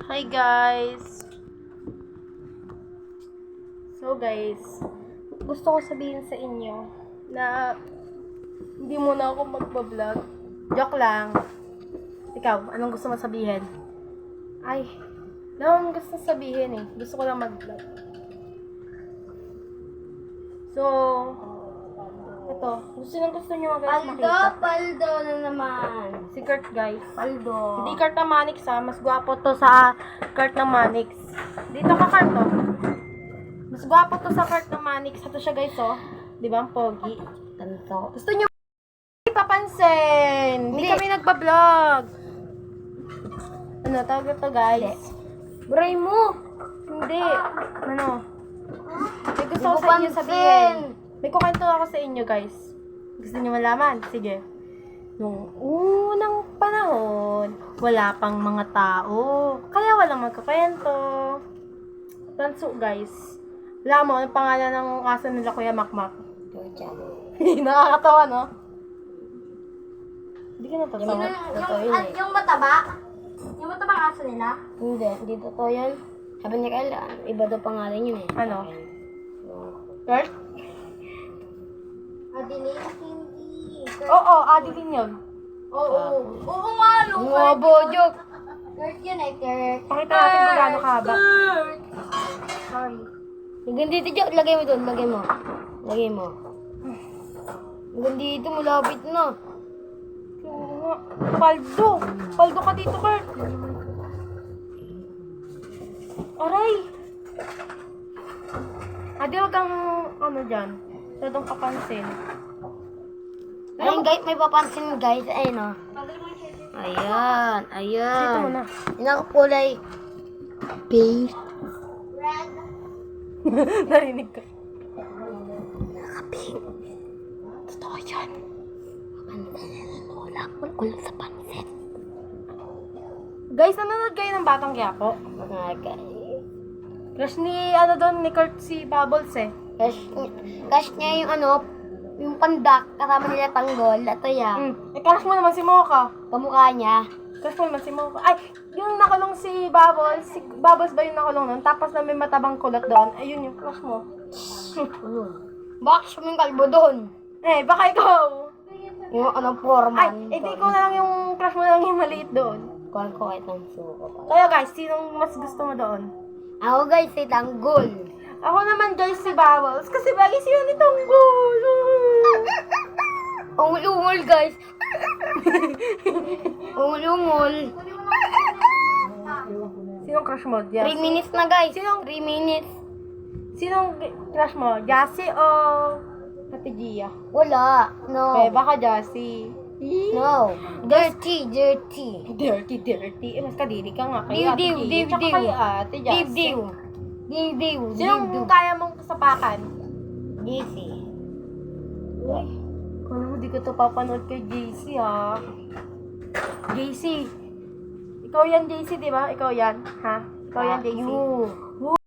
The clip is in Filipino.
Hi guys! So guys, gusto ko sabihin sa inyo na hindi muna ako magbablog. Joke lang. Ikaw, anong gusto mo sabihin? Ay, wala akong gusto sabihin eh. Gusto ko lang mag-vlog. So, ito. Gusto nyo guys makita. Paldo na naman. Si Kurt guys. Paldo. Hindi Kurt ng Manix ha. Mas gwapo to sa Kurt ng Manix. Dito ka Kurt to. Mas gwapo to sa Kurt ng Manix. Ito siya guys oh. Di ba ang pogi? Tanto. Gusto nyo ipapansin. Hindi kami nagbablog. Ano tawag ito guys? Bray mo. Hindi. Ano? May gusto Di ko mo sa inyo pansin. sabihin. May kukwento ako sa inyo guys. Gusto niyo malaman? Sige. Nung unang panahon, wala pang mga tao. Kaya walang magkakwento. Tanso guys. Wala mo, ang pangalan ng aso nila Kuya Makmak? Georgia. Nakakatawa, no? Hindi ka natatawa. Yung mataba? Yung matabang aso nila? Hindi totoo yan. Sabi ni Kyle, iba daw pangalan yun eh. Ano? Kurt? Adeline, hindi. Oo, Adeline yun. Oo. Oo nga, no. Ngobo, joke! Kurt yun eh, Kurt. Pakita natin kung gaano kahaba. Sorry. Hanggang dito, joke. Lagay mo doon, lagay mo. Lagay mo. Hanggang dito, malapit na. Oo nga. Paldo! Paldo ka dito, Kurt! Aray! Adi, wag kang, ano dyan, masyadong kapansin. Ayun guys, may papansin guys. Ayun o. Ayan, Dito mo ayan. na. Yung nakakulay pink. Red. Narinig ka. Naka-pink. Totoo yan. Wala akong kulang sa pansit. Guys, nanonood kayo ng Batang Quiapo? Mga guys. Crush ni, ano doon, ni Kurt si Bubbles eh. Cash niya yung ano, yung pandak, kasama nila tanggol, ito yan. Crush mo naman si Mocha. Kamukha niya. Crush mo naman si Mocha. Ay, yung nakulong si Bubbles ba yung nakulong nun? Tapos na may matabang kulot doon. Ayun yung crush mo. Bakit siya yung kalbo doon? Eh, baka ikaw. Yung anong Ay, foreman. edi ko na lang yung crush mo lang yung maliit doon. Kuhan ko kahit ng suko pa. Kaya guys, sinong mas gusto mo doon? Ako guys, si tanggol. Ako naman guys si Bubbles. Kasi bagay siya ni Tanggol. Ungol-ungol guys. Ungol-ungol. Sinong crush mo? 3 Jassy? minutes na guys. Sinong- 3 minutes. Sinong crush mo? Jassy o Ate Gia? Wala. No. Eh, baka Jassy. No. Dirty. Dirty. Eh, mas kadiri ka nga kay Ate Diw, Gia. diw, Tsaka diw. kay Ate Jassy. Diw. Sinong kaya mong kasapakan? JC. Uy, kung mo di ko to papanood kay JC ha. JC. Ikaw yan JC, di ba? Ikaw yan, ha? Ikaw yan JC. You.